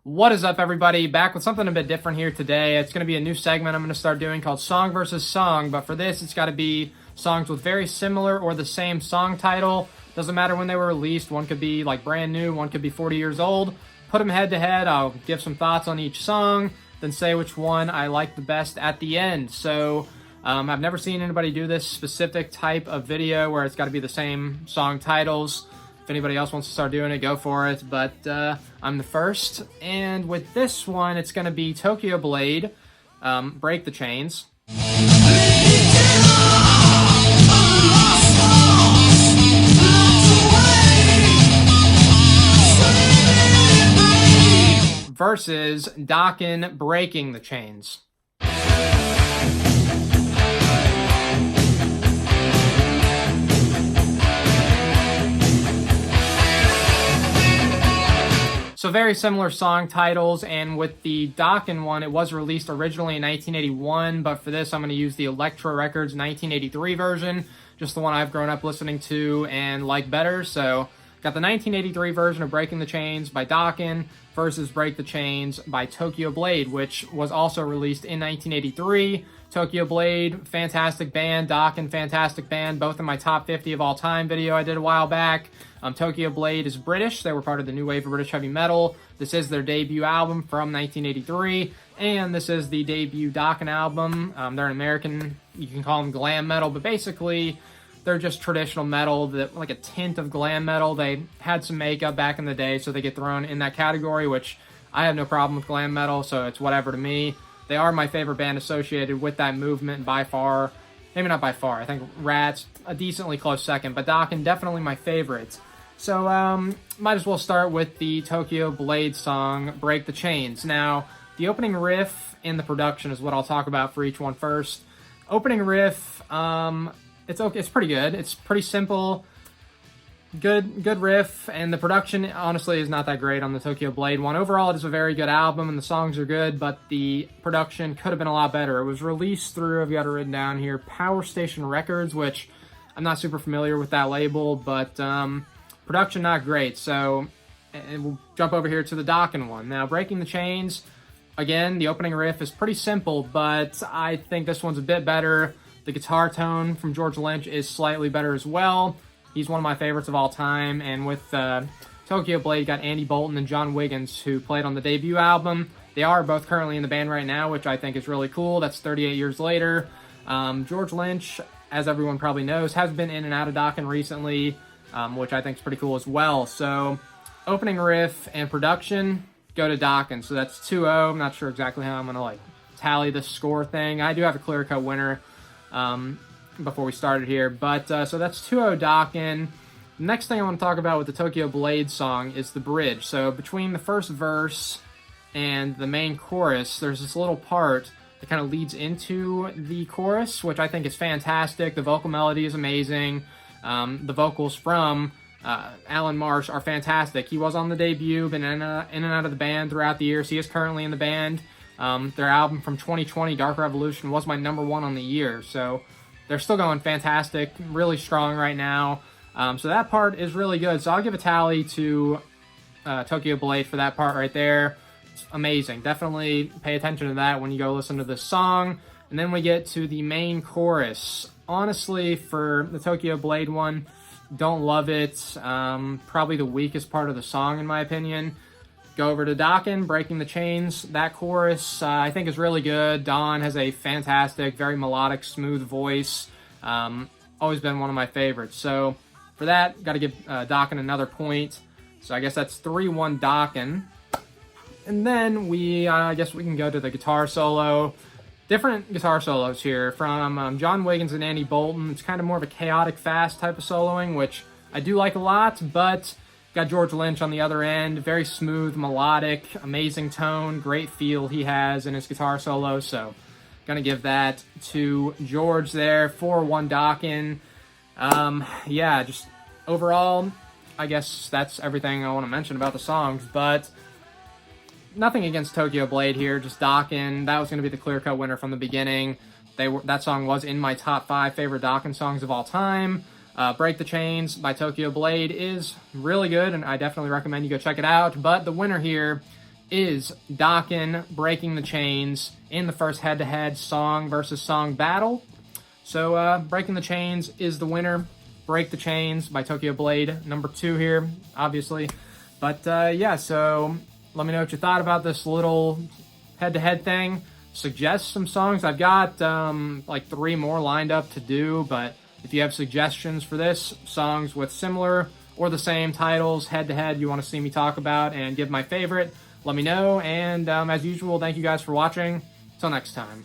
What is up, everybody? Back with something a bit different here today. It's going to be a new segment I'm going to start doing called Song versus Song, but for this, it's got to be songs with very similar or the same song title. Doesn't matter when they were released. One could be like brand new, one could be 40 years old. Put them head to head. I'll give some thoughts on each song, then say which one I like the best at the end. So I've never seen anybody do this specific type of video where it's got to be the same song titles. If anybody else wants to start doing it, go for it. But I'm the first. And with this one, it's going to be Tokyo Blade, Break the Chains. Versus Dokken, Breaking the Chains. So very similar song titles, and with the Dokken one, it was released originally in 1981, but for this I'm going to use the Elektra Records 1983 version, just the one I've grown up listening to and like better. So got the 1983 version of Breaking the Chains by Dokken versus Break the Chains by Tokyo Blade, which was also released in 1983. Tokyo Blade, fantastic band. Dokken, fantastic band. Both in my top 50 of all time video I did a while back. Tokyo Blade is British. They were part of the new wave of British heavy metal. This is their debut album from 1983, and this is the debut Dokken album. They're an American, you can call them glam metal, but basically they're just traditional metal, like a tint of glam metal. They had some makeup back in the day, so they get thrown in that category, which I have no problem with glam metal, so it's whatever to me. They are my favorite band associated with that movement by far. Maybe not by far. I think Rat's a decently close second, but Dokken definitely my favorite. So might as well start with the Tokyo Blade song, Break the Chains. Now, the opening riff and the production is what I'll talk about for each one first. Opening riff, it's okay. It's pretty good. It's pretty simple. Good riff, and the production honestly is not that great on the Tokyo Blade one. Overall, it is a very good album, and the songs are good, but the production could have been a lot better. It was released through, I've got it written down here, Power Station Records, which I'm not super familiar with that label, but production not great. So, and we'll jump over here to the Dokken one. Now, Breaking the Chains, again, the opening riff is pretty simple, but I think this one's a bit better. The guitar tone from George Lynch is slightly better as well. He's one of my favorites of all time, and with Tokyo Blade, got Andy Bolton and John Wiggins, who played on the debut album. They are both currently in the band right now, which I think is really cool. That's 38 years later. George Lynch, as everyone probably knows, has been in and out of Dokken recently, which I think is pretty cool as well. So, opening riff and production go to Dokken. So that's 2-0. I'm not sure exactly how I'm going to tally the score thing. I do have a clear-cut winner before we started here, but so that's 2-0 Dokken. The next thing I want to talk about with the Tokyo Blade song is the bridge. So between the first verse and the main chorus, there's this little part that kind of leads into the chorus, which I think is fantastic. The vocal melody is amazing. The vocals from Alan Marsh are fantastic. He was on the debut, been in and out of the band throughout the years. He is currently in the band. Their album from 2020, Dark Revolution, was my number one on the year. So they're still going fantastic, really strong right now. So that part is really good. So I'll give a tally to Tokyo Blade for that part right there. It's amazing. Definitely pay attention to that when you go listen to this song. And then we get to the main chorus. Honestly, for the Tokyo Blade one, don't love it. Probably the weakest part of the song, in my opinion. Go over to Dokken, Breaking the Chains. That chorus, I think, is really good. Don has a fantastic, very melodic, smooth voice. Always been one of my favorites. So for that, got to give Dokken another point. So I guess that's 3-1 Dokken. And then I guess we can go to the guitar solo. Different guitar solos here from John Wiggins and Andy Bolton. It's kind of more of a chaotic, fast type of soloing, which I do like a lot, but got George Lynch on the other end. Very smooth, melodic, amazing tone, great feel he has in his guitar solo. So, gonna give that to George there. 4-1 Dokken. Yeah, just overall, I guess that's everything I want to mention about the songs. But nothing against Tokyo Blade here, just Dokken. That was going to be the clear-cut winner from the beginning. That song was in my top 5 favorite Dokken songs of all time. Break the Chains by Tokyo Blade is really good, and I definitely recommend you go check it out. But the winner here is Dokken breaking the chains in the first head-to-head song versus song battle. So Breaking the Chains is the winner. Break the Chains by Tokyo Blade, number 2 here, obviously. But yeah, so let me know what you thought about this little head-to-head thing. Suggest some songs. I've got like 3 more lined up to do, but if you have suggestions for this, songs with similar or the same titles, head-to-head, you want to see me talk about and give my favorite, let me know. And as usual, thank you guys for watching. Till next time.